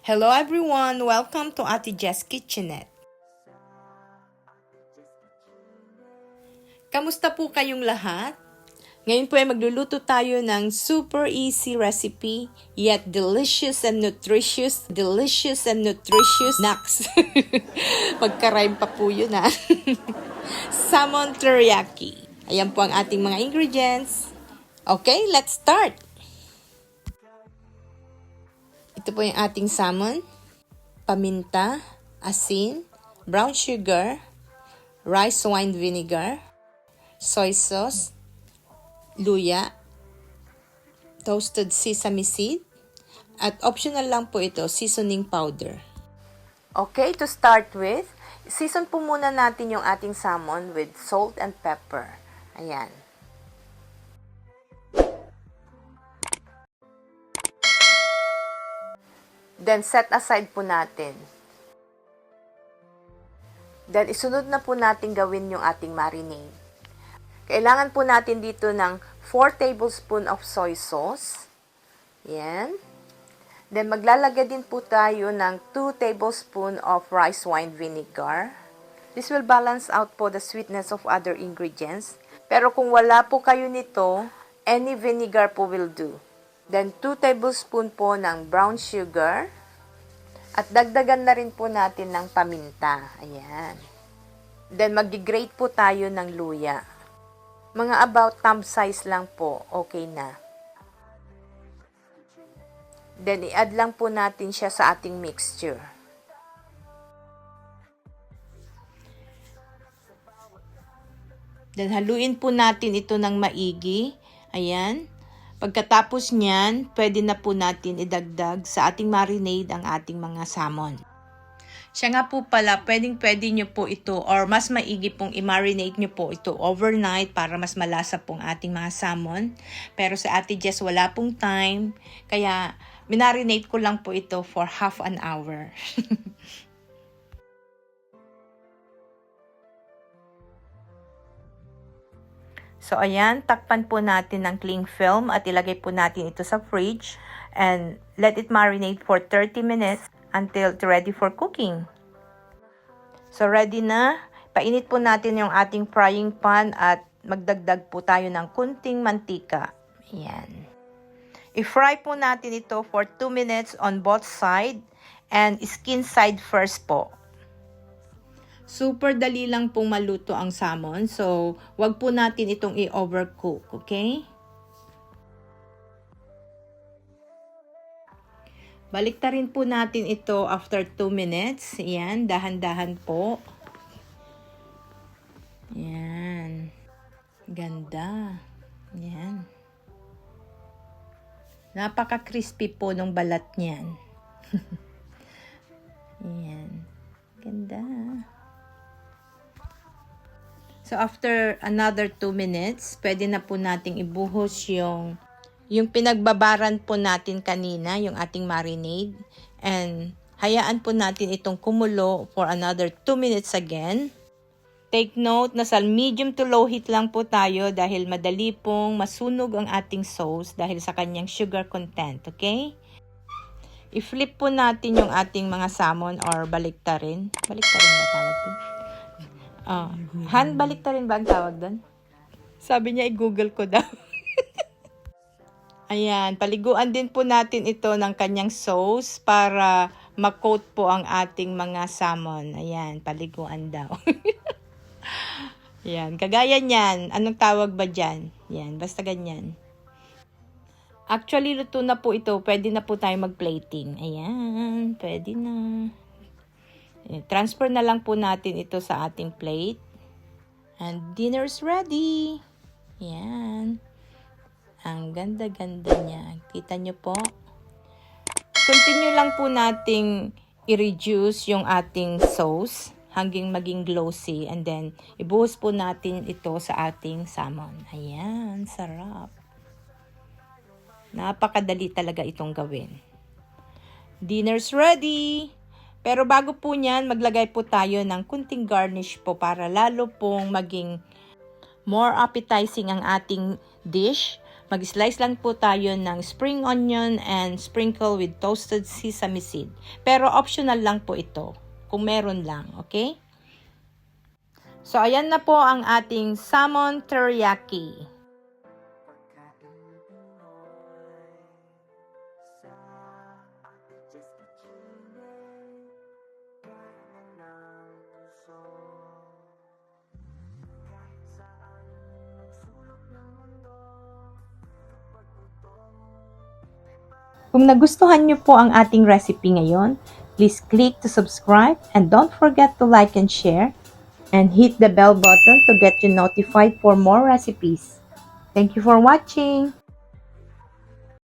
Hello everyone! Welcome to Ate Jess Kitchenette. Kamusta po kayong lahat? Ngayon po ay magluluto tayo ng super easy recipe, yet delicious and nutritious snacks. Magka-rhyme pa po yun ha. Salmon teriyaki. Ayan po ang ating mga ingredients. Okay, let's start! Ito po yung ating salmon, paminta, asin, brown sugar, rice wine vinegar, soy sauce, luya, toasted sesame seed, at optional lang po ito, seasoning powder. Okay, to start with, season po muna natin yung ating salmon with salt and pepper. Ayan. Then, set aside po natin. Then, isunod na po natin gawin yung ating marinade. Kailangan po natin dito ng 4 tablespoon of soy sauce. Yan. Then, maglalagay din po tayo ng 2 tablespoon of rice wine vinegar. This will balance out po the sweetness of other ingredients. Pero kung wala po kayo nito, any vinegar po will do. Then, 2 tablespoon po ng brown sugar. At dagdagan na rin po natin ng paminta. Ayan. Then, mag-grate po tayo ng luya. Mga about thumb size lang po. Okay na. Then, i-add lang po natin siya sa ating mixture. Then, haluin po natin ito ng maigi. Ayan. Pagkatapos niyan, pwede na po natin idagdag sa ating marinade ang ating mga salmon. Siya nga po pala, pwede nyo po ito or mas maigi pong i-marinate nyo po ito overnight para mas malasa pong ating mga salmon. Pero sa Ate Jess wala pong time, kaya minarinate ko lang po ito for half an hour. So, ayan, takpan po natin ng cling film at ilagay po natin ito sa fridge and let it marinate for 30 minutes until it's ready for cooking. So, ready na. Painit po natin yung ating frying pan at magdagdag po tayo ng kunting mantika. Ayan. I-fry po natin ito for 2 minutes on both side and skin side first po. Super dali lang pong maluto ang salmon. So, wag po natin itong i-overcook. Okay? Baliktarin po natin ito after 2 minutes. Ayan, dahan-dahan po. Ayan. Ganda. Ayan. Napaka-crispy po ng balat niyan. Ayan. Ganda. So, after another 2 minutes, pwede na po nating ibuhos yung pinagbabaran po natin kanina, yung ating marinade. And, hayaan po natin itong kumulo for another 2 minutes again. Take note, nasa medium to low heat lang po tayo dahil madali pong masunog ang ating sauce dahil sa kanyang sugar content, okay? I-flip po natin yung ating mga salmon or baliktarin. Baliktarin ba tawag doon? Hand baliktarin ba ang tawag doon? Sabi niya, i-google ko daw. Ayan, paliguan din po natin ito ng kanyang sauce para ma-coat po ang ating mga salmon. Ayan, paliguan daw. Ayan, kagaya niyan. Anong tawag ba dyan? Ayan, basta ganyan. Actually, luto na po ito. Pwede na po tayo mag-plating. Ayan, pwede na. Transfer na lang po natin ito sa ating plate. And dinner's ready. Ayan. Ang ganda-ganda niya. Kita nyo po? Continue lang po nating i-reduce yung ating sauce hanggang maging glossy. And then, ibuhos po natin ito sa ating salmon. Ayan, sarap. Napakadali talaga itong gawin. Dinner's ready! Pero bago po niyan, maglagay po tayo ng kunting garnish po para lalo pong maging more appetizing ang ating dish. Mag-slice lang po tayo ng spring onion and sprinkle with toasted sesame seed. Pero optional lang po ito, kung meron lang, okay? So, ayan na po ang ating salmon teriyaki. Kung nagustuhan niyo po ang ating recipe ngayon, please click to subscribe and don't forget to like and share and hit the bell button to get you notified for more recipes. Thank you for watching!